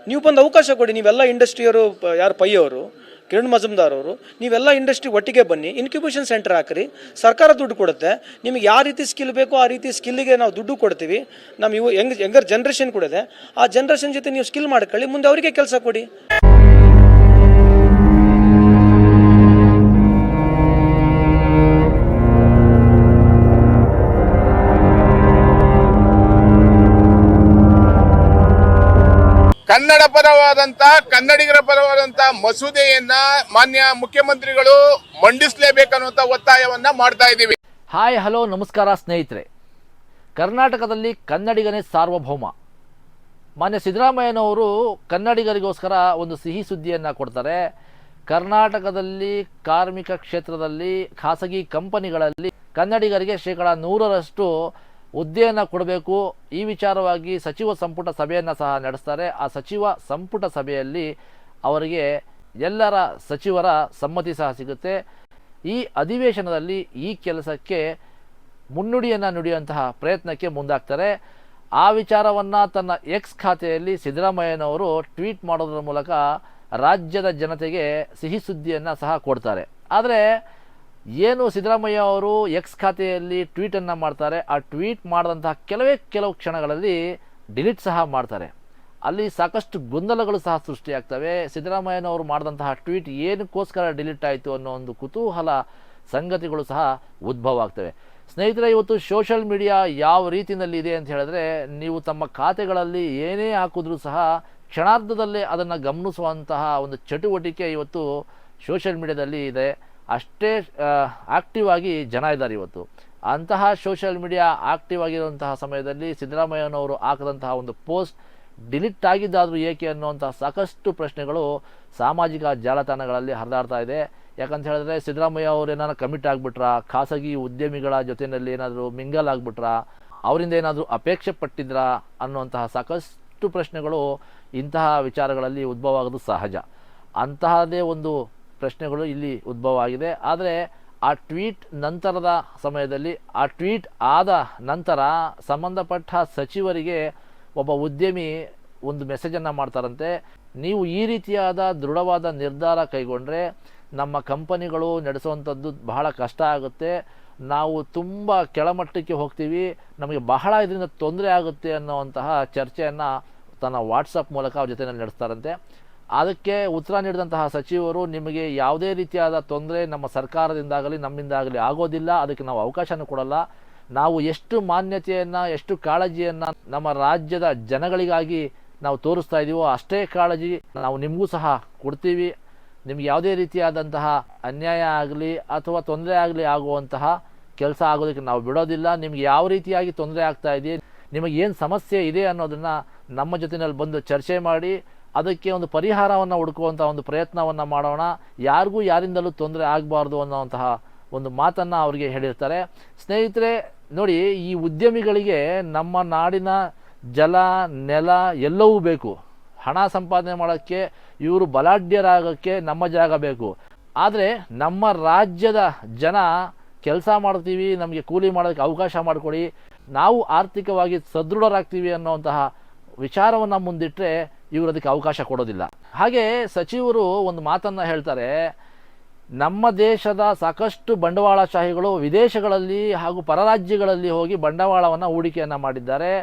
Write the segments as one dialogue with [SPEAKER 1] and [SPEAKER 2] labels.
[SPEAKER 1] ನೀವು ಬಂದು ಅವಕಾಶ ಕೊಡಿ. ನೀವೆಲ್ಲ ಇಂಡಸ್ಟ್ರಿಯವರು, ಯಾರು ಪೈ ಅವರು, ಕಿರಣ್ ಮಜುಮ್ದಾರ್ ಅವರು, ನೀವೆಲ್ಲ ಇಂಡಸ್ಟ್ರಿ ಒಟ್ಟಿಗೆ ಬನ್ನಿ, ಇನ್ಕ್ಯುಬೇಷನ್ ಸೆಂಟರ್ ಹಾಕಿರಿ, ಸರ್ಕಾರ ದುಡ್ಡು ಕೊಡುತ್ತೆ. ನಿಮಗೆ ಯಾವ ರೀತಿ ಸ್ಕಿಲ್ ಬೇಕೋ ಆ ರೀತಿ ಸ್ಕಿಲ್ಲಿಗೆ ನಾವು ದುಡ್ಡು ಕೊಡ್ತೀವಿ. ನಮ್ಮ ಯಂಗರ್ ಜನ್ರೇಷನ್ ಕೂಡ ಇದೆ, ಆ ಜನ್ರೇಷನ್ ಜೊತೆ ನೀವು ಸ್ಕಿಲ್ ಮಾಡ್ಕೊಳ್ಳಿ, ಮುಂದೆ ಅವರಿಗೆ ಕೆಲಸ ಕೊಡಿ.
[SPEAKER 2] ಕನ್ನಡ ಪರವಾದಂತ ಕನ್ನಡಿಗರ ಪರವಾದಂತ ಮಸೂದೆಯನ್ನ ಮಾನ್ಯ ಮುಖ್ಯಮಂತ್ರಿಗಳು ಮಂಡಿಸಲೇಬೇಕನ್ನುವಂತ ಒತ್ತಾಯವನ್ನ ಮಾಡ್ತಾ ಇದ್ದೀವಿ.
[SPEAKER 3] ಹಾಯ್ ಹಲೋ ನಮಸ್ಕಾರ ಸ್ನೇಹಿತರೆ. ಕರ್ನಾಟಕದಲ್ಲಿ ಕನ್ನಡಿಗನೇ ಸಾರ್ವಭೌಮ. ಮಾನ್ಯ ಸಿದ್ದರಾಮಯ್ಯನವರು ಕನ್ನಡಿಗರಿಗೋಸ್ಕರ ಒಂದು ಸಿಹಿ ಸುದ್ದಿಯನ್ನು ಕೊಡ್ತಾರೆ. ಕರ್ನಾಟಕದಲ್ಲಿ ಕಾರ್ಮಿಕ ಕ್ಷೇತ್ರದಲ್ಲಿ ಖಾಸಗಿ ಕಂಪನಿಗಳಲ್ಲಿ ಕನ್ನಡಿಗರಿಗೆ 100% ಹುದ್ದೆಯನ್ನು ಕೊಡಬೇಕು. ಈ ವಿಚಾರವಾಗಿ ಸಚಿವ ಸಂಪುಟ ಸಭೆಯನ್ನು ಸಹ ನಡೆಸ್ತಾರೆ. ಆ ಸಚಿವ ಸಂಪುಟ ಸಭೆಯಲ್ಲಿ ಅವರಿಗೆ ಎಲ್ಲರ ಸಚಿವರ ಸಮ್ಮತಿ ಸಹ ಸಿಗುತ್ತೆ. ಈ ಅಧಿವೇಶನದಲ್ಲಿ ಈ ಕೆಲಸಕ್ಕೆ ಮುನ್ನುಡಿಯನ್ನು ನುಡಿಯುವಂತಹ ಪ್ರಯತ್ನಕ್ಕೆ ಮುಂದಾಗ್ತಾರೆ. ಆ ವಿಚಾರವನ್ನು ತನ್ನ ಎಕ್ಸ್ ಖಾತೆಯಲ್ಲಿ ಸಿದ್ದರಾಮಯ್ಯನವರು ಟ್ವೀಟ್ ಮಾಡೋದ್ರ ಮೂಲಕ ರಾಜ್ಯದ ಜನತೆಗೆ ಸಿಹಿ ಸುದ್ದಿಯನ್ನು ಸಹ ಕೊಡ್ತಾರೆ. ಆದರೆ ಏನು ಸಿದ್ದರಾಮಯ್ಯ ಅವರು ಎಕ್ಸ್ ಖಾತೆಯಲ್ಲಿ ಟ್ವೀಟನ್ನು ಮಾಡ್ತಾರೆ, ಆ ಟ್ವೀಟ್ ಮಾಡಿದಂತಹ ಕೆಲವು ಕ್ಷಣಗಳಲ್ಲಿ ಡಿಲೀಟ್ ಸಹ ಮಾಡ್ತಾರೆ. ಅಲ್ಲಿ ಸಾಕಷ್ಟು ಗೊಂದಲಗಳು ಸಹ ಸೃಷ್ಟಿಯಾಗ್ತವೆ. ಸಿದ್ದರಾಮಯ್ಯನವರು ಮಾಡಿದಂತಹ ಟ್ವೀಟ್ ಏನಕ್ಕೋಸ್ಕರ ಡಿಲೀಟ್ ಆಯಿತು ಅನ್ನೋ ಒಂದು ಕುತೂಹಲ ಸಂಗತಿಗಳು ಸಹ ಉದ್ಭವ ಆಗ್ತವೆ. ಸ್ನೇಹಿತರೆ, ಇವತ್ತು ಸೋಷಿಯಲ್ ಮೀಡಿಯಾ ಯಾವ ರೀತಿಯಲ್ಲಿ ಇದೆ ಅಂತ ಹೇಳಿದ್ರೆ, ನೀವು ತಮ್ಮ ಖಾತೆಗಳಲ್ಲಿ ಏನೇ ಹಾಕಿದ್ರೂ ಸಹ ಕ್ಷಣಾರ್ಧದಲ್ಲೇ ಅದನ್ನು ಗಮನಿಸುವಂತಹ ಒಂದು ಚಟುವಟಿಕೆ ಇವತ್ತು ಸೋಷಿಯಲ್ ಮೀಡಿಯಾದಲ್ಲಿ ಇದೆ. ಅಷ್ಟೇ ಆಕ್ಟಿವ್ ಆಗಿ ಜನ ಇದ್ದಾರೆ ಇವತ್ತು. ಅಂತಹ ಸೋಷಿಯಲ್ ಮೀಡಿಯಾ ಆಕ್ಟಿವ್ ಆಗಿರುವಂತಹ ಸಮಯದಲ್ಲಿ ಸಿದ್ದರಾಮಯ್ಯನವರು ಹಾಕಿದಂತಹ ಒಂದು ಪೋಸ್ಟ್ ಡಿಲೀಟ್ ಆಗಿದ್ದಾದರೂ ಏಕೆ ಅನ್ನುವಂತಹ ಸಾಕಷ್ಟು ಪ್ರಶ್ನೆಗಳು ಸಾಮಾಜಿಕ ಜಾಲತಾಣಗಳಲ್ಲಿ ಹರಿದಾಡ್ತಾ ಇದೆ. ಯಾಕಂತ ಹೇಳಿದ್ರೆ, ಸಿದ್ದರಾಮಯ್ಯ ಅವರು ಏನಾದ್ರು ಕಮಿಟ್ ಆಗಿಬಿಟ್ರಾ, ಖಾಸಗಿ ಉದ್ಯಮಿಗಳ ಜೊತೆಯಲ್ಲಿ ಏನಾದರೂ ಮಿಂಗಲ್ ಆಗಿಬಿಟ್ರಾ, ಅವರಿಂದ ಏನಾದರೂ ಅಪೇಕ್ಷೆ ಪಟ್ಟಿದ್ರಾ ಅನ್ನುವಂತಹ ಸಾಕಷ್ಟು ಪ್ರಶ್ನೆಗಳು ಇಂತಹ ವಿಚಾರಗಳಲ್ಲಿ ಉದ್ಭವ ಆಗೋದು ಸಹಜ. ಅಂತಹದೇ ಒಂದು ಪ್ರಶ್ನೆಗಳು ಇಲ್ಲಿ ಉದ್ಭವ ಆಗಿದೆ. ಆದರೆ ಆ ಟ್ವೀಟ್ ನಂತರದ ಸಮಯದಲ್ಲಿ, ಆ ಟ್ವೀಟ್ ಆದ ನಂತರ ಸಂಬಂಧಪಟ್ಟ ಸಚಿವರಿಗೆ ಒಬ್ಬ ಉದ್ಯಮಿ ಒಂದು ಮೆಸೇಜನ್ನು ಮಾಡ್ತಾರಂತೆ. ನೀವು ಈ ರೀತಿಯಾದ ದೃಢವಾದ ನಿರ್ಧಾರ ಕೈಗೊಂಡ್ರೆ ನಮ್ಮ ಕಂಪನಿಗಳು ನಡೆಸುವಂಥದ್ದು ಬಹಳ ಕಷ್ಟ ಆಗುತ್ತೆ, ನಾವು ತುಂಬ ಕೆಳಮಟ್ಟಕ್ಕೆ ಹೋಗ್ತೀವಿ, ನಮಗೆ ಬಹಳ ಇದರಿಂದ ತೊಂದರೆ ಆಗುತ್ತೆ ಅನ್ನುವಂತಹ ಚರ್ಚೆಯನ್ನು ತನ್ನ ವಾಟ್ಸಪ್ ಮೂಲಕ ಅವ್ರ ಜೊತೆಯಲ್ಲಿ ನಡೆಸ್ತಾರಂತೆ. ಅದಕ್ಕೆ ಉತ್ತರ ನೀಡಿದಂತಹ ಸಚಿವರು, ನಿಮಗೆ ಯಾವುದೇ ರೀತಿಯಾದ ತೊಂದರೆ ನಮ್ಮ ಸರ್ಕಾರದಿಂದಾಗಲಿ ನಮ್ಮಿಂದಾಗಲಿ ಆಗೋದಿಲ್ಲ, ಅದಕ್ಕೆ ನಾವು ಅವಕಾಶನೂ ಕೊಡಲ್ಲ. ನಾವು ಎಷ್ಟು ಮಾನ್ಯತೆಯನ್ನು, ಎಷ್ಟು ಕಾಳಜಿಯನ್ನು ನಮ್ಮ ರಾಜ್ಯದ ಜನಗಳಿಗಾಗಿ ನಾವು ತೋರಿಸ್ತಾ ಇದ್ದೀವೋ ಅಷ್ಟೇ ಕಾಳಜಿ ನಾವು ನಿಮಗೂ ಸಹ ಕೊಡ್ತೀವಿ. ನಿಮ್ಗೆ ಯಾವುದೇ ರೀತಿಯಾದಂತಹ ಅನ್ಯಾಯ ಆಗಲಿ ಅಥವಾ ತೊಂದರೆ ಆಗಲಿ ಆಗುವಂತಹ ಕೆಲಸ ಆಗೋದಕ್ಕೆ ನಾವು ಬಿಡೋದಿಲ್ಲ. ನಿಮ್ಗೆ ಯಾವ ರೀತಿಯಾಗಿ ತೊಂದರೆ ಆಗ್ತಾ ಇದೆ, ನಿಮಗೆ ಏನು ಸಮಸ್ಯೆ ಇದೆ ಅನ್ನೋದನ್ನು ನಮ್ಮ ಜೊತೆಯಲ್ಲಿ ಬಂದು ಚರ್ಚೆ ಮಾಡಿ ಅದಕ್ಕೆ ಒಂದು ಪರಿಹಾರವನ್ನು ಹುಡುಕುವಂಥ ಒಂದು ಪ್ರಯತ್ನವನ್ನು ಮಾಡೋಣ. ಯಾರಿಗೂ ಯಾರಿಂದಲೂ ತೊಂದರೆ ಆಗಬಾರ್ದು ಅನ್ನೋವಂತಹ ಒಂದು ಮಾತನ್ನು ಅವರಿಗೆ ಹೇಳಿರ್ತಾರೆ. ಸ್ನೇಹಿತರೆ ನೋಡಿ, ಈ ಉದ್ಯಮಿಗಳಿಗೆ ನಮ್ಮ ನಾಡಿನ ಜಲ ನೆಲ ಎಲ್ಲವೂ ಬೇಕು. ಹಣ ಸಂಪಾದನೆ ಮಾಡೋಕ್ಕೆ, ಇವರು ಬಲಾಢ್ಯರಾಗೋಕ್ಕೆ ನಮ್ಮ ಜಾಗ ಬೇಕು. ಆದರೆ ನಮ್ಮ ರಾಜ್ಯದ ಜನ ಕೆಲಸ ಮಾಡ್ತೀವಿ, ನಮಗೆ ಕೂಲಿ ಮಾಡೋಕ್ಕೆ ಅವಕಾಶ ಮಾಡಿಕೊಡಿ, ನಾವು ಆರ್ಥಿಕವಾಗಿ ಸದೃಢರಾಗ್ತೀವಿ ಅನ್ನೋವಂತಹ ವಿಚಾರವನ್ನು ಮುಂದಿಟ್ಟರೆ ಇವರು ಅದಕ್ಕೆ ಅವಕಾಶ ಕೊಡೋದಿಲ್ಲ. ಹಾಗೆ ಸಚಿವರು ಒಂದು ಮಾತನ್ನು ಹೇಳ್ತಾರೆ, ನಮ್ಮ ದೇಶದ ಸಾಕಷ್ಟು ಬಂಡವಾಳಶಾಹಿಗಳು ವಿದೇಶಗಳಲ್ಲಿ ಹಾಗೂ ಪರರಾಜ್ಯಗಳಲ್ಲಿ ಹೋಗಿ ಬಂಡವಾಳವನ್ನು ಹೂಡಿಕೆಯನ್ನು ಮಾಡಿದ್ದಾರೆ.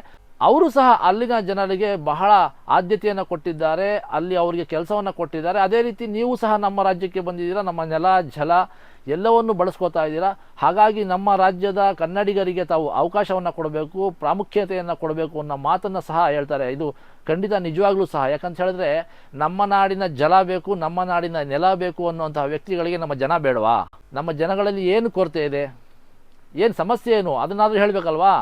[SPEAKER 3] ಅವರು ಸಹ ಅಲ್ಲಿನ ಜನರಿಗೆ ಬಹಳ ಆದ್ಯತೆಯನ್ನು ಕೊಟ್ಟಿದ್ದಾರೆ, ಅಲ್ಲಿ ಅವರಿಗೆ ಕೆಲಸವನ್ನು ಕೊಟ್ಟಿದ್ದಾರೆ. ಅದೇ ರೀತಿ ನೀವು ಸಹ ನಮ್ಮ ರಾಜ್ಯಕ್ಕೆ ಬಂದಿದ್ದೀರಾ, ನಮ್ಮ ನೆಲ ಜಲ ಎಲ್ಲವನ್ನು ಬಳಸ್ಕೋತಾ ಇದ್ದೀರಾ. ಹಾಗಾಗಿ ನಮ್ಮ ರಾಜ್ಯದ ಕನ್ನಡಿಗರಿಗೆ ತಾವು ಅವಕಾಶವನ್ನು ಕೊಡಬೇಕು, ಪ್ರಾಮುಖ್ಯತೆಯನ್ನು ಕೊಡಬೇಕು ಅನ್ನೋ ಮಾತನ್ನು ಸಹ ಹೇಳ್ತಾರೆ. ಇದು ಖಂಡಿತ ನಿಜವಾಗ್ಲೂ ಸಹ. ಯಾಕಂತ ಹೇಳಿದ್ರೆ, ನಮ್ಮ ನಾಡಿನ ಜಲ ಬೇಕು, ನಮ್ಮ ನಾಡಿನ ನೆಲ ಬೇಕು ಅನ್ನುವಂತಹ ವ್ಯಕ್ತಿಗಳಿಗೆ ನಮ್ಮ ಜನ ಬೇಡವಾ? ನಮ್ಮ ಜನಗಳಲ್ಲಿ ಏನು ಕೊರತೆ ಇದೆ, ಏನು ಸಮಸ್ಯೆ ಏನು, ಅದನ್ನಾದರೂ ಹೇಳಬೇಕಲ್ವಾ?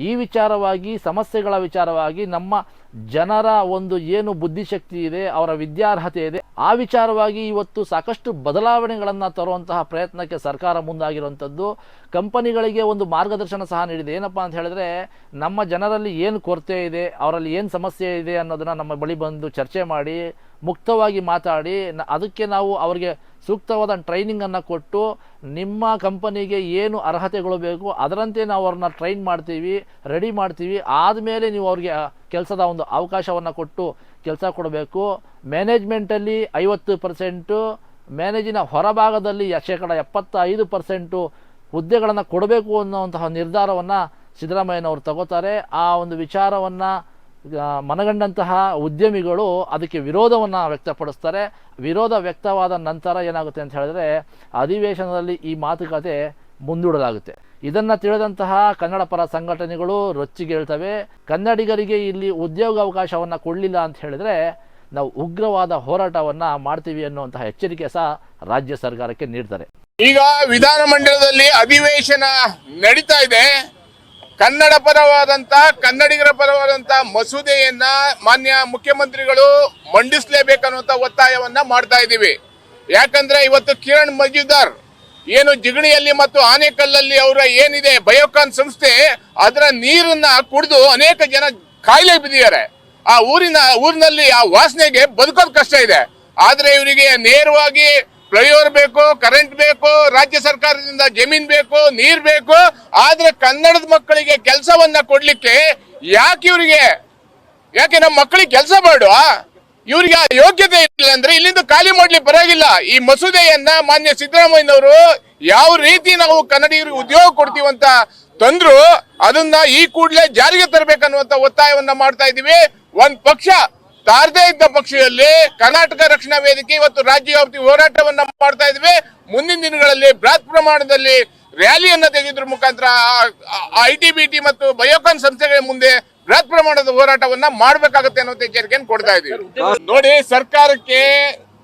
[SPEAKER 3] ಈ ವಿಚಾರವಾಗಿ, ಸಮಸ್ಯೆಗಳ ವಿಚಾರವಾಗಿ ನಮ್ಮ ಜನರ ಒಂದು ಏನು ಬುದ್ಧಿಶಕ್ತಿ ಇದೆ, ಅವರ ವಿದ್ಯಾರ್ಹತೆ ಇದೆ, ಆ ವಿಚಾರವಾಗಿ ಇವತ್ತು ಸಾಕಷ್ಟು ಬದಲಾವಣೆಗಳನ್ನು ತರುವಂತಹ ಪ್ರಯತ್ನಕ್ಕೆ ಸರ್ಕಾರ ಮುಂದಾಗಿರುವಂಥದ್ದು. ಕಂಪನಿಗಳಿಗೆ ಒಂದು ಮಾರ್ಗದರ್ಶನ ಸಹ ನೀಡಿದೆ. ಏನಪ್ಪ ಅಂತ ಹೇಳಿದ್ರೆ, ನಮ್ಮ ಜನರಲ್ಲಿ ಏನು ಕೊರತೆ ಇದೆ, ಅವರಲ್ಲಿ ಏನು ಸಮಸ್ಯೆ ಇದೆ ಅನ್ನೋದನ್ನು ನಮ್ಮ ಬಳಿ ಬಂದು ಚರ್ಚೆ ಮಾಡಿ, ಮುಕ್ತವಾಗಿ ಮಾತಾಡಿ, ಅದಕ್ಕೆ ನಾವು ಅವರಿಗೆ ಸೂಕ್ತವಾದ ಟ್ರೈನಿಂಗನ್ನು ಕೊಟ್ಟು, ನಿಮ್ಮ ಕಂಪನಿಗೆ ಏನು ಅರ್ಹತೆಗಳು ಬೇಕು ಅದರಂತೆ ನಾವು ಅವ್ರನ್ನ ಟ್ರೈನ್ ಮಾಡ್ತೀವಿ, ರೆಡಿ ಮಾಡ್ತೀವಿ. ಆದಮೇಲೆ ನೀವು ಅವ್ರಿಗೆ ಕೆಲಸದ ಒಂದು ಅವಕಾಶವನ್ನು ಕೊಟ್ಟು ಕೆಲಸ ಕೊಡಬೇಕು. ಮ್ಯಾನೇಜ್ಮೆಂಟಲ್ಲಿ 50%, ಮ್ಯಾನೇಜಿನ ಹೊರಭಾಗದಲ್ಲಿ 75% ಹುದ್ದೆಗಳನ್ನು ಕೊಡಬೇಕು ಅನ್ನುವಂತಹ ನಿರ್ಧಾರವನ್ನು ಸಿದ್ದರಾಮಯ್ಯನವರು ತಗೋತಾರೆ. ಆ ಒಂದು ವಿಚಾರವನ್ನು ಮನಗಂಡಂತಹ ಉದ್ಯಮಿಗಳು ಅದಕ್ಕೆ ವಿರೋಧವನ್ನು ವ್ಯಕ್ತಪಡಿಸ್ತಾರೆ. ವಿರೋಧ ವ್ಯಕ್ತವಾದ ನಂತರ ಏನಾಗುತ್ತೆ ಅಂತ ಹೇಳಿದ್ರೆ ಅಧಿವೇಶನದಲ್ಲಿ ಈ ಮಾತುಕತೆ ಮುಂದೂಡಲಾಗುತ್ತೆ. ಇದನ್ನು ತಿಳಿದಂತಹ ಕನ್ನಡ ಪರ ಸಂಘಟನೆಗಳು ರೊಚ್ಚಿಗೇಳ್ತವೆ. ಕನ್ನಡಿಗರಿಗೆ ಇಲ್ಲಿ ಉದ್ಯೋಗಾವಕಾಶವನ್ನು ಕೊಡಲಿಲ್ಲ ಅಂತ ಹೇಳಿದರೆ ನಾವು ಉಗ್ರವಾದ ಹೋರಾಟವನ್ನು ಮಾಡ್ತೀವಿ ಅನ್ನುವಂತಹ ಎಚ್ಚರಿಕೆ ಸಹ ರಾಜ್ಯ ಸರ್ಕಾರಕ್ಕೆ ನೀಡ್ತಾರೆ.
[SPEAKER 2] ಈಗ ವಿಧಾನಮಂಡಲದಲ್ಲಿ ಅಧಿವೇಶನ ನಡೀತಾ ಇದೆ. ಕನ್ನಡ ಪರವಾದಂತ ಕನ್ನಡಿಗರ ಪರವಾದಂತ ಮಸೂದೆಯನ್ನ ಮಾನ್ಯ ಮುಖ್ಯಮಂತ್ರಿಗಳು ಮಂಡಿಸಲೇಬೇಕನ್ನುವಂತ ಒತ್ತಾಯವನ್ನ ಮಾಡ್ತಾ ಇದ್ದೀವಿ. ಯಾಕಂದ್ರೆ ಇವತ್ತು ಕಿರಣ್ ಮಜುಮ್ದಾರ್ ಏನು ಜಿಗಣಿಯಲ್ಲಿ ಮತ್ತು ಆನೇಕಲ್ಲಲ್ಲಿ ಅವರ ಏನಿದೆ ಬಯೋಕಾನ್ ಸಂಸ್ಥೆ, ಅದರ ನೀರನ್ನ ಕುಡಿದು ಅನೇಕ ಜನ ಕಾಯಿಲೆ ಬಿದ್ದಿದ್ದಾರೆ. ಆ ಊರಿನಲ್ಲಿ ಆ ವಾಸನೆಗೆ ಬದುಕೋದು ಕಷ್ಟ ಇದೆ. ಆದ್ರೆ ಇವರಿಗೆ ನೇರವಾಗಿ ಫ್ಲೈಓವರ್ ಬೇಕು, ಕರೆಂಟ್ ಬೇಕು, ರಾಜ್ಯ ಸರ್ಕಾರದಿಂದ ಜಮೀನ್ ಬೇಕು, ನೀರ್ ಬೇಕು. ಆದ್ರೆ ಕನ್ನಡದ ಮಕ್ಕಳಿಗೆ ಕೆಲಸವನ್ನ ಕೊಡ್ಲಿಕ್ಕೆ ಯಾಕೆ ನಮ್ಮ ಮಕ್ಕಳಿಗೆ ಕೆಲಸ ಮಾಡುವ ಇವ್ರಿಗೆ ಆ ಯೋಗ್ಯತೆ ಇಲ್ಲ ಅಂದ್ರೆ ಇಲ್ಲಿಂದ ಖಾಲಿ ಮಾಡ್ಲಿಕ್ಕೆ ಬರಾಗಿಲ್ಲ. ಈ ಮಸೂದೆಯನ್ನ ಮಾನ್ಯ ಸಿದ್ದರಾಮಯ್ಯನವರು ಯಾವ ರೀತಿ ನಾವು ಕನ್ನಡಿಗರಿಗೆ ಉದ್ಯೋಗ ಕೊಡ್ತೀವಂತ ತಂದ್ರು ಅದನ್ನ ಈ ಕೂಡಲೇ ಜಾರಿಗೆ ತರಬೇಕನ್ನುವಂತ ಒತ್ತಾಯವನ್ನ ಮಾಡ್ತಾ ಇದೀವಿ. ಒಂದ್ ಪಕ್ಷ ತಾರದೇ ಇದ್ದ ಪಕ್ಷದಲ್ಲಿ ಕರ್ನಾಟಕ ರಕ್ಷಣಾ ವೇದಿಕೆ ಇವತ್ತು ರಾಜ್ಯವ್ಯಾಪಿ ಹೋರಾಟವನ್ನ ಮಾಡ್ತಾ ಇದ್ವಿ. ಮುಂದಿನ ದಿನಗಳಲ್ಲಿ ಬೃಹತ್ ಪ್ರಮಾಣದಲ್ಲಿ ರ್ಯಾಲಿಯನ್ನ ತೆಗೆದ್ರ ಮುಖಾಂತರ ITBT ಮತ್ತು ಬಯೋಕಾನ್ ಸಂಸ್ಥೆಗಳ ಮುಂದೆ ಬೃಹತ್ ಪ್ರಮಾಣದ ಹೋರಾಟವನ್ನ ಮಾಡಬೇಕಾಗುತ್ತೆ ಅನ್ನೋ ಎಚ್ಚರಿಕೆಯನ್ನು ಕೊಡ್ತಾ ಇದೀವಿ. ನೋಡಿ, ಸರ್ಕಾರಕ್ಕೆ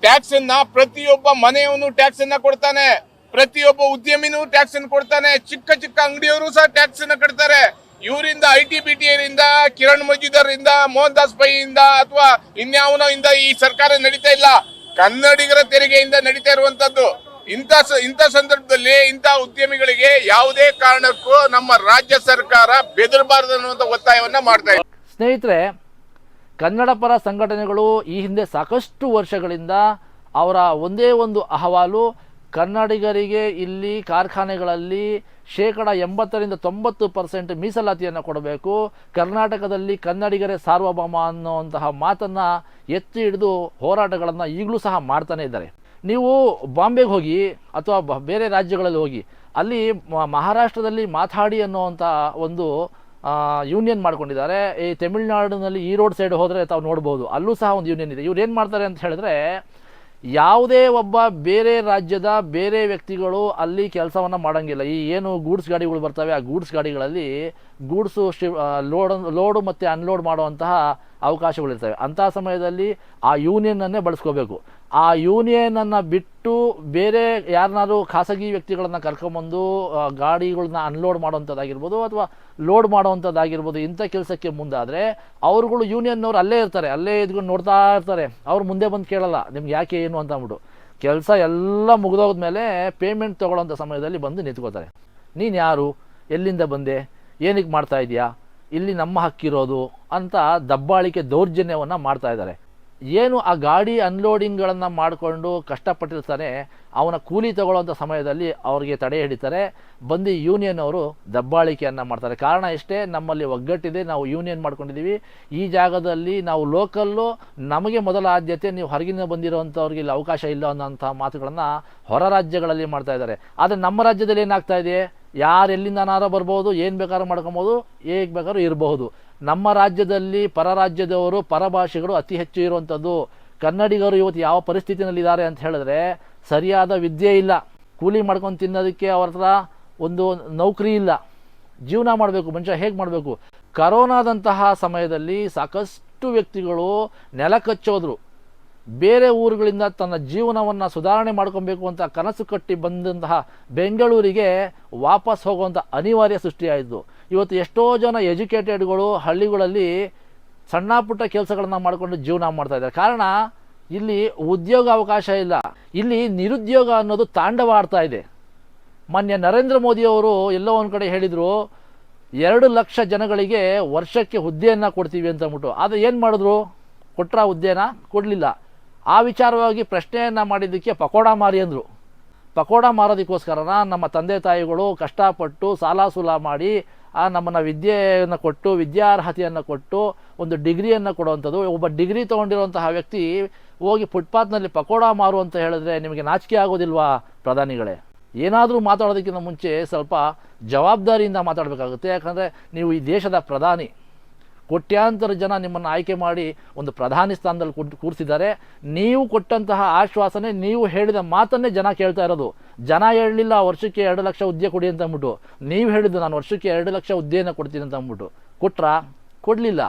[SPEAKER 2] ಟ್ಯಾಕ್ಸ್ ಅನ್ನ ಪ್ರತಿಯೊಬ್ಬ ಮನೆಯವನು ಟ್ಯಾಕ್ಸ್ ಅನ್ನ ಕೊಡ್ತಾನೆ, ಪ್ರತಿಯೊಬ್ಬ ಉದ್ಯಮಿನೂ ಟ್ಯಾಕ್ಸ್ ಅನ್ನು ಕೊಡ್ತಾನೆ, ಚಿಕ್ಕ ಚಿಕ್ಕ ಅಂಗಡಿಯವರು ಸಹ ಟ್ಯಾಕ್ಸ್ ಅನ್ನ ಕಟ್ತಾರೆ. ಇವರಿಂದ ITBT ರಿಂದ, ಕಿರಣ್ ಮಜುಮ್ದಾರ್ ಇಂದ, ಮೋಹನ್ ದಾಸ್ ಪೈ ಇಂದ ಅಥವಾ ಇನ್ಯಾವನೋ ಇಂದ ಈ ಸರ್ಕಾರ ನಡೀತಾ ಇಲ್ಲ, ಕನ್ನಡಿಗರ ತೆರಿಗೆಯಿಂದ ನಡೀತಾ ಇರುವಂತದ್ದು. ಇಂಥ ಸಂದರ್ಭದಲ್ಲಿ ಇಂಥ ಉದ್ಯಮಿಗಳಿಗೆ ಯಾವುದೇ ಕಾರಣಕ್ಕೂ ನಮ್ಮ ರಾಜ್ಯ ಸರ್ಕಾರ ಬೆದರಬಾರದು ಅನ್ನುವಂತ ಒತ್ತಾಯವನ್ನ ಮಾಡ್ತಾ ಇದೆ.
[SPEAKER 3] ಸ್ನೇಹಿತರೆ, ಕನ್ನಡ ಪರ ಸಂಘಟನೆಗಳು ಈ ಹಿಂದೆ ಸಾಕಷ್ಟು ವರ್ಷಗಳಿಂದ ಅವರ ಒಂದೇ ಒಂದು ಅಹವಾಲು, ಕನ್ನಡಿಗರಿಗೆ ಇಲ್ಲಿ ಕಾರ್ಖಾನೆಗಳಲ್ಲಿ 80% ಮೀಸಲಾತಿಯನ್ನು ಕೊಡಬೇಕು, ಕರ್ನಾಟಕದಲ್ಲಿ ಕನ್ನಡಿಗರೇ ಸಾರ್ವಭೌಮ ಅನ್ನುವಂತಹ ಮಾತನ್ನು ಎತ್ತಿ ಹಿಡಿದು ಹೋರಾಟಗಳನ್ನು ಈಗಲೂ ಸಹ ಮಾಡ್ತಾನೆ ಇದ್ದಾರೆ. ನೀವು ಬಾಂಬೆಗೆ ಹೋಗಿ ಅಥವಾ ಬೇರೆ ರಾಜ್ಯಗಳಲ್ಲಿ ಹೋಗಿ, ಅಲ್ಲಿ ಮಹಾರಾಷ್ಟ್ರದಲ್ಲಿ ಮಾತಾಡಿ ಅನ್ನುವಂಥ ಒಂದು ಯೂನಿಯನ್ ಮಾಡ್ಕೊಂಡಿದ್ದಾರೆ. ಈ ತಮಿಳುನಾಡಿನಲ್ಲಿ ಈರೋಡ್ ಸೈಡ್ ಹೋದರೆ ತಾವು ನೋಡ್ಬೋದು, ಅಲ್ಲೂ ಸಹ ಒಂದು ಯೂನಿಯನ್ ಇದೆ. ಇವ್ರು ಏನು ಮಾಡ್ತಾರೆ ಅಂತ ಹೇಳಿದ್ರೆ, ಯಾವುದೇ ಒಬ್ಬ ಬೇರೆ ರಾಜ್ಯದ ಬೇರೆ ವ್ಯಕ್ತಿಗಳು ಅಲ್ಲಿ ಕೆಲಸವನ್ನು ಮಾಡೋಂಗಿಲ್ಲ. ಈ ಏನು ಗೂಡ್ಸ್ ಗಾಡಿಗಳು ಬರ್ತವೆ, ಆ ಗೂಡ್ಸ್ ಗಾಡಿಗಳಲ್ಲಿ ಗೂಡ್ಸು ಲೋಡು ಮತ್ತು ಅನ್ಲೋಡ್ ಮಾಡುವಂತಹ ಅವಕಾಶಗಳಿರ್ತವೆ. ಅಂತಹ ಸಮಯದಲ್ಲಿ ಆ ಯೂನಿಯನ್ನನ್ನೇ ಬಳಸ್ಕೋಬೇಕು. ಆ ಯೂನಿಯನನ್ನು ಬಿಟ್ಟು ಬೇರೆ ಯಾರನ್ನಾದ್ರೂ ಖಾಸಗಿ ವ್ಯಕ್ತಿಗಳನ್ನು ಕರ್ಕೊಂಬಂದು ಗಾಡಿಗಳನ್ನ ಅನ್ಲೋಡ್ ಮಾಡೋವಂಥದ್ದಾಗಿರ್ಬೋದು ಅಥವಾ ಲೋಡ್ ಮಾಡೋವಂಥದ್ದಾಗಿರ್ಬೋದು, ಇಂಥ ಕೆಲಸಕ್ಕೆ ಮುಂದಾದರೆ ಅವರುಗಳು ಯೂನಿಯನ್ನವ್ರು ಅಲ್ಲೇ ಇರ್ತಾರೆ, ಅಲ್ಲೇ ಇದ್ಕೊಂಡು ನೋಡ್ತಾ ಇರ್ತಾರೆ. ಅವ್ರು ಮುಂದೆ ಬಂದು ಕೇಳಲ್ಲ ನಿಮ್ಗೆ ಯಾಕೆ ಏನು ಅಂತ ಅಂದ್ಬಿಟ್ಟು. ಕೆಲಸ ಎಲ್ಲ ಮುಗಿದೋದ್ಮೇಲೆ ಪೇಮೆಂಟ್ ತೊಗೊಳ್ಳೋಂಥ ಸಮಯದಲ್ಲಿ ಬಂದು ನಿಂತ್ಕೋತಾರೆ. ನೀನು ಯಾರು, ಎಲ್ಲಿಂದ ಬಂದೆ, ಏನಕ್ಕೆ ಮಾಡ್ತಾ ಇದೆಯಾ, ಇಲ್ಲಿ ನಮ್ಮ ಹಕ್ಕಿರೋದು ಅಂತ ದಬ್ಬಾಳಿಕೆ ದೌರ್ಜನ್ಯವನ್ನು ಮಾಡ್ತಾ ಇದ್ದಾರೆ. ಏನು ಆ ಗಾಡಿ ಅನ್ಲೋಡಿಂಗ್ಗಳನ್ನು ಮಾಡಿಕೊಂಡು ಕಷ್ಟಪಟ್ಟಿರ್ತಾನೆ, ಅವನ ಕೂಲಿ ತಗೊಳ್ಳೋಂಥ ಸಮಯದಲ್ಲಿ ಅವರಿಗೆ ತಡೆ ಹಿಡಿತಾರೆ, ಬಂದು ಯೂನಿಯನ್ ಅವರು ದಬ್ಬಾಳಿಕೆಯನ್ನು ಮಾಡ್ತಾರೆ. ಕಾರಣ ಇಷ್ಟೇ, ನಮ್ಮಲ್ಲಿ ಒಗ್ಗಟ್ಟಿದೆ, ನಾವು ಯೂನಿಯನ್ ಮಾಡ್ಕೊಂಡಿದ್ದೀವಿ, ಈ ಜಾಗದಲ್ಲಿ ನಾವು ಲೋಕಲ್ಲು, ನಮಗೆ ಮೊದಲ ಆದ್ಯತೆ, ನೀವು ಹೊರಗಿನ ಬಂದಿರೋವಂಥವ್ರಿಗೆ ಇಲ್ಲಿ ಅವಕಾಶ ಇಲ್ಲ ಅನ್ನೋಂಥ ಮಾತುಗಳನ್ನು ಹೊರ ರಾಜ್ಯಗಳಲ್ಲಿ ಮಾಡ್ತಾ ಇದ್ದಾರೆ. ಆದರೆ ನಮ್ಮ ರಾಜ್ಯದಲ್ಲಿ ಏನಾಗ್ತಾ ಇದೆ, ಯಾರು ಎಲ್ಲಿಂದನಾರೋ ಬರ್ಬೋದು, ಏನು ಬೇಕಾದ್ರೂ ಮಾಡ್ಕೊಬೋದು, ಹೇಗೆ ಬೇಕಾದ್ರೂ ಇರಬಹುದು. ನಮ್ಮ ರಾಜ್ಯದಲ್ಲಿ ಪರ ರಾಜ್ಯದವರು, ಪರಭಾಷೆಗಳು ಅತಿ ಹೆಚ್ಚು ಇರುವಂಥದ್ದು. ಕನ್ನಡಿಗರು ಇವತ್ತು ಯಾವ ಪರಿಸ್ಥಿತಿನಲ್ಲಿದ್ದಾರೆ ಅಂತ ಹೇಳಿದ್ರೆ, ಸರಿಯಾದ ವಿದ್ಯೆ ಇಲ್ಲ, ಕೂಲಿ ಮಾಡ್ಕೊಂಡು ತಿನ್ನೋದಕ್ಕೆ ಅವ್ರ ಹತ್ರ ಒಂದು ನೌಕರಿ ಇಲ್ಲ, ಜೀವನ ಮಾಡಬೇಕು, ಮನುಷ್ಯ ಹೇಗೆ ಮಾಡಬೇಕು. ಕರೋನಾದಂತಹ ಸಮಯದಲ್ಲಿ ಸಾಕಷ್ಟು ವ್ಯಕ್ತಿಗಳು ನೆಲ ಕಚ್ಚೋದ್ರು, ಬೇರೆ ಊರುಗಳಿಂದ ತನ್ನ ಜೀವನವನ್ನು ಸುಧಾರಣೆ ಮಾಡ್ಕೊಬೇಕು ಅಂತ ಕನಸು ಕಟ್ಟಿ ಬಂದಂತಹ ಬೆಂಗಳೂರಿಗೆ ವಾಪಸ್ ಹೋಗುವಂಥ ಅನಿವಾರ್ಯ ಸೃಷ್ಟಿಯಾಯಿತು. ಇವತ್ತು ಎಷ್ಟೋ ಜನ ಎಜುಕೇಟೆಡ್ಗಳು ಹಳ್ಳಿಗಳಲ್ಲಿ ಸಣ್ಣ ಪುಟ್ಟ ಕೆಲಸಗಳನ್ನು ಮಾಡಿಕೊಂಡು ಜೀವನ ಮಾಡ್ತಾ ಇದ್ದಾರೆ. ಕಾರಣ ಇಲ್ಲಿ ಉದ್ಯೋಗ ಅವಕಾಶ ಇಲ್ಲ, ಇಲ್ಲಿ ನಿರುದ್ಯೋಗ ಅನ್ನೋದು ತಾಂಡವ ಆಡ್ತಾ ಇದೆ. ಮಾನ್ಯ ನರೇಂದ್ರ ಮೋದಿಯವರು ಎಲ್ಲೋ ಒಂದು ಕಡೆ ಹೇಳಿದರು, 2 ಲಕ್ಷ ಜನಗಳಿಗೆ ವರ್ಷಕ್ಕೆ ಹುದ್ದೆಯನ್ನು ಕೊಡ್ತೀವಿ ಅಂತ ಅಂದ್ಬಿಟ್ಟು. ಆದರೆ ಏನು ಮಾಡಿದ್ರು, ಕೊಟ್ಟರ ಹುದ್ದೆನ ಕೊಡಲಿಲ್ಲ. ಆ ವಿಚಾರವಾಗಿ ಪ್ರಶ್ನೆಯನ್ನು ಮಾಡಿದ್ದಕ್ಕೆ ಪಕೋಡ ಮಾರಿ ಅಂದರು. ಪಕೋಡ ಮಾರೋದಕ್ಕೋಸ್ಕರನ ನಮ್ಮ ತಂದೆ ತಾಯಿಗಳು ಕಷ್ಟಪಟ್ಟು ಸಾಲ ಸೂಲ ಮಾಡಿ ನಮ್ಮನ್ನು ವಿದ್ಯೆಯನ್ನು ಕೊಟ್ಟು ವಿದ್ಯಾರ್ಹತೆಯನ್ನು ಕೊಟ್ಟು ಒಂದು ಡಿಗ್ರಿಯನ್ನು ಕೊಡುವಂಥದ್ದು. ಒಬ್ಬ ಡಿಗ್ರಿ ತೊಗೊಂಡಿರುವಂತಹ ವ್ಯಕ್ತಿ ಹೋಗಿ ಫುಟ್ಪಾತ್ನಲ್ಲಿ ಪಕೋಡ ಮಾರು ಅಂತ ಹೇಳಿದ್ರೆ ನಿಮಗೆ ನಾಚಿಕೆ ಆಗೋದಿಲ್ವಾ ಪ್ರಧಾನಿಗಳೇ? ಏನಾದರೂ ಮಾತಾಡೋದಕ್ಕಿಂತ ಮುಂಚೆ ಸ್ವಲ್ಪ ಜವಾಬ್ದಾರಿಯಿಂದ ಮಾತಾಡಬೇಕಾಗುತ್ತೆ. ಯಾಕಂದರೆ ನೀವು ಈ ದೇಶದ ಪ್ರಧಾನಿ, ಕೋಟ್ಯಾಂತರ ಜನ ನಿಮ್ಮನ್ನು ಆಯ್ಕೆ ಮಾಡಿ ಒಂದು ಪ್ರಧಾನಿ ಸ್ಥಾನದಲ್ಲಿ ಕೂರಿಸಿದ್ದಾರೆ. ನೀವು ಕೊಟ್ಟಂತಹ ಆಶ್ವಾಸನೆ, ನೀವು ಹೇಳಿದ ಮಾತನ್ನೇ ಜನ ಕೇಳ್ತಾ ಇರೋದು. ಜನ ಹೇಳಲಿಲ್ಲ ವರ್ಷಕ್ಕೆ 2 ಲಕ್ಷ ಹುದ್ದೆ ಕೊಡಿ ಅಂತ ಅಂದ್ಬಿಟ್ಟು, ನೀವು ಹೇಳಿದ್ದು ನಾನು ವರ್ಷಕ್ಕೆ 2 ಲಕ್ಷ ಹುದ್ದೆಯನ್ನು ಕೊಡ್ತೀನಿ ಅಂತ ಅಂದ್ಬಿಟ್ಟು ಕೊಟ್ರಾ? ಕೊಡಲಿಲ್ಲ.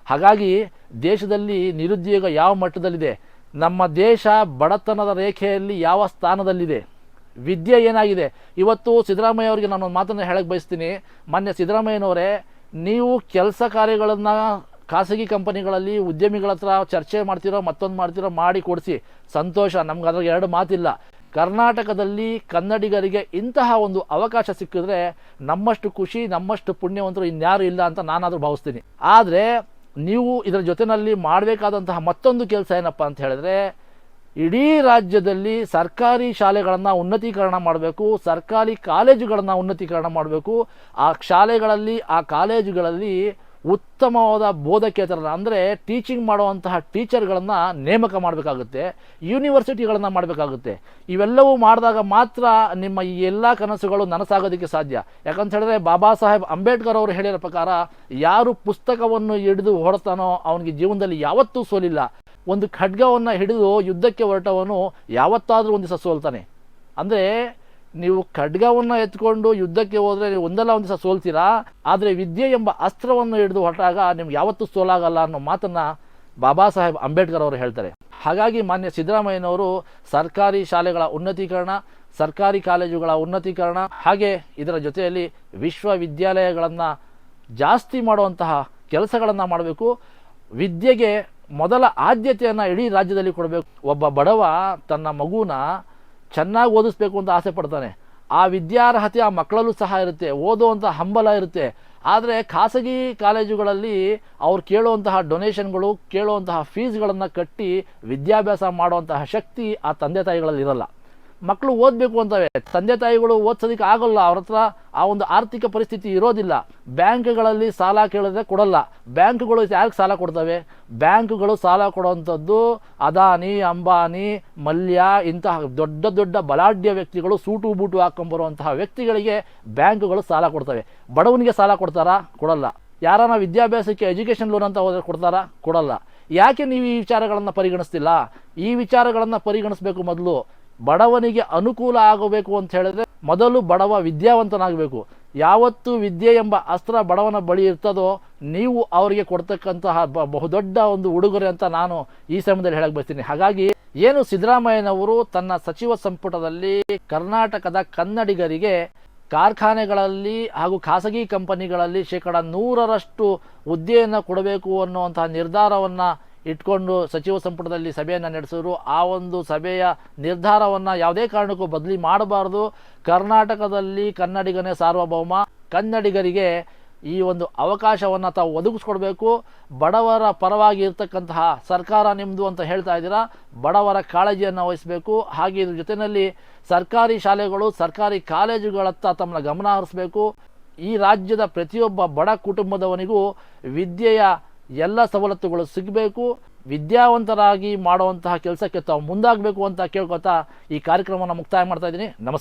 [SPEAKER 3] ಹಾಗಾಗಿ ದೇಶದಲ್ಲಿ ನಿರುದ್ಯೋಗ ಯಾವ ಮಟ್ಟದಲ್ಲಿದೆ, ನಮ್ಮ ದೇಶ ಬಡತನದ ರೇಖೆಯಲ್ಲಿ ಯಾವ ಸ್ಥಾನದಲ್ಲಿದೆ, ವಿದ್ಯೆ ಏನಾಗಿದೆ. ಇವತ್ತು ಸಿದ್ದರಾಮಯ್ಯ ಅವರಿಗೆ ನಾನು ಒಂದು ಮಾತನ್ನು ಹೇಳಕ್ಕೆ ಬಯಸ್ತೀನಿ. ಮಾನ್ಯ ಸಿದ್ದರಾಮಯ್ಯನವರೇ, ನೀವು ಕೆಲಸ ಕಾರ್ಯಗಳನ್ನು ಖಾಸಗಿ ಕಂಪನಿಗಳಲ್ಲಿ ಉದ್ಯಮಿಗಳ ಹತ್ರ ಚರ್ಚೆ ಮಾಡ್ತಿರೋ, ಮತ್ತೊಂದು ಮಾಡ್ತಿರೋ, ಮಾಡಿ ಕೊಡಿಸಿ, ಸಂತೋಷ, ನಮ್ಗೆ ಅದ್ರಾಗ 2 ಮಾತಿಲ್ಲ. ಕರ್ನಾಟಕದಲ್ಲಿ ಕನ್ನಡಿಗರಿಗೆ ಇಂತಹ ಒಂದು ಅವಕಾಶ ಸಿಕ್ಕಿದ್ರೆ ನಮ್ಮಷ್ಟು ಖುಷಿ, ನಮ್ಮಷ್ಟು ಪುಣ್ಯವಂತರು ಇನ್ಯಾರು ಇಲ್ಲ ಅಂತ ನಾನಾದರೂ ಭಾವಿಸ್ತೀನಿ. ಆದರೆ ನೀವು ಇದರ ಜೊತೆಯಲ್ಲಿ ಮಾಡಬೇಕಾದಂತಹ ಮತ್ತೊಂದು ಕೆಲಸ ಏನಪ್ಪ ಅಂತ ಹೇಳಿದ್ರೆ, ಇಡೀ ರಾಜ್ಯದಲ್ಲಿ ಸರ್ಕಾರಿ ಶಾಲೆಗಳನ್ನು ಉನ್ನತೀಕರಣ ಮಾಡಬೇಕು, ಸರ್ಕಾರಿ ಕಾಲೇಜುಗಳನ್ನು ಉನ್ನತೀಕರಣ ಮಾಡಬೇಕು. ಆ ಶಾಲೆಗಳಲ್ಲಿ, ಆ ಕಾಲೇಜುಗಳಲ್ಲಿ ಉತ್ತಮವಾದ ಬೋಧಕೇತರನ ಅಂದರೆ ಟೀಚಿಂಗ್ ಮಾಡುವಂತಹ ಟೀಚರ್ಗಳನ್ನು ನೇಮಕ ಮಾಡಬೇಕಾಗುತ್ತೆ, ಯೂನಿವರ್ಸಿಟಿಗಳನ್ನು ಮಾಡಬೇಕಾಗುತ್ತೆ. ಇವೆಲ್ಲವೂ ಮಾಡಿದಾಗ ಮಾತ್ರ ನಿಮ್ಮ ಈ ಎಲ್ಲ ಕನಸುಗಳು ನನಸಾಗೋದಕ್ಕೆ ಸಾಧ್ಯ. ಯಾಕಂತ ಹೇಳಿದ್ರೆ ಬಾಬಾ ಸಾಹೇಬ್ ಅಂಬೇಡ್ಕರ್ ಅವರು ಹೇಳಿರೋ ಪ್ರಕಾರ, ಯಾರು ಪುಸ್ತಕವನ್ನು ಹಿಡಿದು ಹೊರತಾನೋ ಅವನಿಗೆ ಜೀವನದಲ್ಲಿ ಯಾವತ್ತೂ ಸೋಲಿಲ್ಲ. ಒಂದು ಖಡ್ಗವನ್ನು ಹಿಡಿದು ಯುದ್ಧಕ್ಕೆ ಹೊರಟವನು ಯಾವತ್ತಾದರೂ ಒಂದು ದಿವಸ ಸೋಲ್ತಾನೆ. ಅಂದರೆ ನೀವು ಖಡ್ಗವನ್ನು ಎತ್ಕೊಂಡು ಯುದ್ಧಕ್ಕೆ ಹೋದರೆ ನೀವು ಒಂದಲ್ಲ ಒಂದು ದಿವಸ ಸೋಲ್ತೀರಾ. ಆದರೆ ವಿದ್ಯೆ ಎಂಬ ಅಸ್ತ್ರವನ್ನು ಹಿಡಿದು ಹೊರಟಾಗ ನಿಮ್ಗೆ ಯಾವತ್ತೂ ಸೋಲಾಗಲ್ಲ ಅನ್ನೋ ಮಾತನ್ನು ಬಾಬಾ ಸಾಹೇಬ್ ಅಂಬೇಡ್ಕರ್ ಅವರು ಹೇಳ್ತಾರೆ. ಹಾಗಾಗಿ ಮಾನ್ಯ ಸಿದ್ದರಾಮಯ್ಯನವರು ಸರ್ಕಾರಿ ಶಾಲೆಗಳ ಉನ್ನತೀಕರಣ, ಸರ್ಕಾರಿ ಕಾಲೇಜುಗಳ ಉನ್ನತೀಕರಣ, ಹಾಗೆ ಇದರ ಜೊತೆಯಲ್ಲಿ ವಿಶ್ವವಿದ್ಯಾಲಯಗಳನ್ನು ಜಾಸ್ತಿ ಮಾಡುವಂತಹ ಕೆಲಸಗಳನ್ನು ಮಾಡಬೇಕು. ವಿದ್ಯೆಗೆ ಮೊದಲ ಆದ್ಯತೆಯನ್ನು ಇಡೀ ರಾಜ್ಯದಲ್ಲಿ ಕೊಡಬೇಕು. ಒಬ್ಬ ಬಡವ ತನ್ನ ಮಗುನ ಚೆನ್ನಾಗಿ ಓದಿಸ್ಬೇಕು ಅಂತ ಆಸೆ ಪಡ್ತಾನೆ. ಆ ವಿದ್ಯಾರ್ಹತೆ ಆ ಮಕ್ಕಳಲ್ಲೂ ಸಹ ಇರುತ್ತೆ, ಓದುವಂಥ ಹಂಬಲ ಇರುತ್ತೆ. ಆದರೆ ಖಾಸಗಿ ಕಾಲೇಜುಗಳಲ್ಲಿ ಅವ್ರು ಕೇಳುವಂತಹ ಡೊನೇಷನ್ಗಳು, ಕೇಳುವಂತಹ ಫೀಸ್ಗಳನ್ನು ಕಟ್ಟಿ ವಿದ್ಯಾಭ್ಯಾಸ ಮಾಡುವಂತಹ ಶಕ್ತಿ ಆ ತಂದೆ ತಾಯಿಗಳಲ್ಲಿ ಇರಲ್ಲ. ಮಕ್ಕಳು ಓದಬೇಕು ಅಂತವೆ, ತಂದೆ ತಾಯಿಗಳು ಓದಿಸೋದಕ್ಕೆ ಆಗೋಲ್ಲ, ಅವ್ರ ಹತ್ರ ಆ ಒಂದು ಆರ್ಥಿಕ ಪರಿಸ್ಥಿತಿ ಇರೋದಿಲ್ಲ. ಬ್ಯಾಂಕ್ಗಳಲ್ಲಿ ಸಾಲ ಕೇಳಿದ್ರೆ ಕೊಡಲ್ಲ. ಬ್ಯಾಂಕ್ಗಳು ಯಾರಿಗೆ ಸಾಲ ಕೊಡ್ತವೆ? ಬ್ಯಾಂಕ್ಗಳು ಸಾಲ ಕೊಡುವಂಥದ್ದು ಅದಾನಿ, ಅಂಬಾನಿ, ಮಲ್ಯ ಇಂತಹ ದೊಡ್ಡ ದೊಡ್ಡ ಬಲಾಢ್ಯ ವ್ಯಕ್ತಿಗಳು, ಸೂಟು ಬೂಟು ಹಾಕೊಂಡ್ಬರುವಂತಹ ವ್ಯಕ್ತಿಗಳಿಗೆ ಬ್ಯಾಂಕ್ಗಳು ಸಾಲ ಕೊಡ್ತವೆ. ಬಡವನಿಗೆ ಸಾಲ ಕೊಡ್ತಾರಾ? ಕೊಡಲ್ಲ. ಯಾರನ್ನ ವಿದ್ಯಾಭ್ಯಾಸಕ್ಕೆ ಎಜುಕೇಷನ್ ಲೋನ್ ಅಂತ ಹೋದ್ರೆ ಕೊಡ್ತಾರಾ? ಕೊಡಲ್ಲ. ಯಾಕೆ ನೀವು ಈ ವಿಚಾರಗಳನ್ನು ಪರಿಗಣಿಸ್ತಿಲ್ಲ? ಈ ವಿಚಾರಗಳನ್ನು ಪರಿಗಣಿಸಬೇಕು. ಮೊದಲು ಬಡವನಿಗೆ ಅನುಕೂಲ ಆಗಬೇಕು ಅಂತ ಹೇಳಿದ್ರೆ ಮೊದಲು ಬಡವ ವಿದ್ಯಾವಂತನಾಗಬೇಕು. ಯಾವತ್ತು ವಿದ್ಯೆ ಎಂಬ ಅಸ್ತ್ರ ಬಡವನ ಬಳಿ ಇರ್ತದೋ ನೀವು ಅವರಿಗೆ ಕೊಡ್ತಕ್ಕಂತಹ ಬಹುದೊಡ್ಡ ಒಂದು ಉಡುಗೊರೆ ಅಂತ ನಾನು ಈ ಸಮಯದಲ್ಲಿ ಹೇಳಕ್ ಬಯಸ್ತೀನಿ. ಹಾಗಾಗಿ ಏನು ಸಿದ್ದರಾಮಯ್ಯನವರು ತನ್ನ ಸಚಿವ ಸಂಪುಟದಲ್ಲಿ ಕರ್ನಾಟಕದ ಕನ್ನಡಿಗರಿಗೆ ಕಾರ್ಖಾನೆಗಳಲ್ಲಿ ಹಾಗೂ ಖಾಸಗಿ ಕಂಪನಿಗಳಲ್ಲಿ 100% ಹುದ್ದೆಯನ್ನು ಕೊಡಬೇಕು ಅನ್ನುವಂತಹ ನಿರ್ಧಾರವನ್ನು ಇಟ್ಕೊಂಡು ಸಚಿವ ಸಂಪುಟದಲ್ಲಿ ಸಭೆಯನ್ನು ನಡೆಸಿದ್ರು. ಆ ಒಂದು ಸಭೆಯ ನಿರ್ಧಾರವನ್ನು ಯಾವುದೇ ಕಾರಣಕ್ಕೂ ಬದಲಿ ಮಾಡಬಾರ್ದು. ಕರ್ನಾಟಕದಲ್ಲಿ ಕನ್ನಡಿಗನೇ ಸಾರ್ವಭೌಮ. ಕನ್ನಡಿಗರಿಗೆ ಈ ಒಂದು ಅವಕಾಶವನ್ನು ತಾವು ಒದಗಿಸ್ಕೊಡ್ಬೇಕು. ಬಡವರ ಪರವಾಗಿ ಇರ್ತಕ್ಕಂತಹ ಸರ್ಕಾರ ನಿಮ್ಮದು ಅಂತ ಹೇಳ್ತಾ ಇದ್ದೀರಾ, ಬಡವರ ಕಾಳಜಿಯನ್ನು ವಹಿಸಬೇಕು. ಹಾಗೆ ಇದ್ರ ಜೊತೆಯಲ್ಲಿ ಸರ್ಕಾರಿ ಶಾಲೆಗಳು, ಸರ್ಕಾರಿ ಕಾಲೇಜುಗಳತ್ತ ತಮ್ಮ ಗಮನ ಹರಿಸಬೇಕು. ಈ ರಾಜ್ಯದ ಪ್ರತಿಯೊಬ್ಬ ಬಡ ಕುಟುಂಬದವನಿಗೂ ವಿದ್ಯೆಯ ಎಲ್ಲ ಸವಲತ್ತುಗಳು ಸಿಗಬೇಕು. ವಿದ್ಯಾವಂತರಾಗಿ ಮಾಡುವಂತಹ ಕೆಲಸಕ್ಕೆ ತಾವು ಮುಂದಾಗಬೇಕು ಅಂತ ಕೇಳ್ಕೊತಾ ಈ ಕಾರ್ಯಕ್ರಮವನ್ನು ಮುಕ್ತಾಯ ಮಾಡ್ತಾ ಇದ್ದೀನಿ. ನಮಸ್ಕಾರ.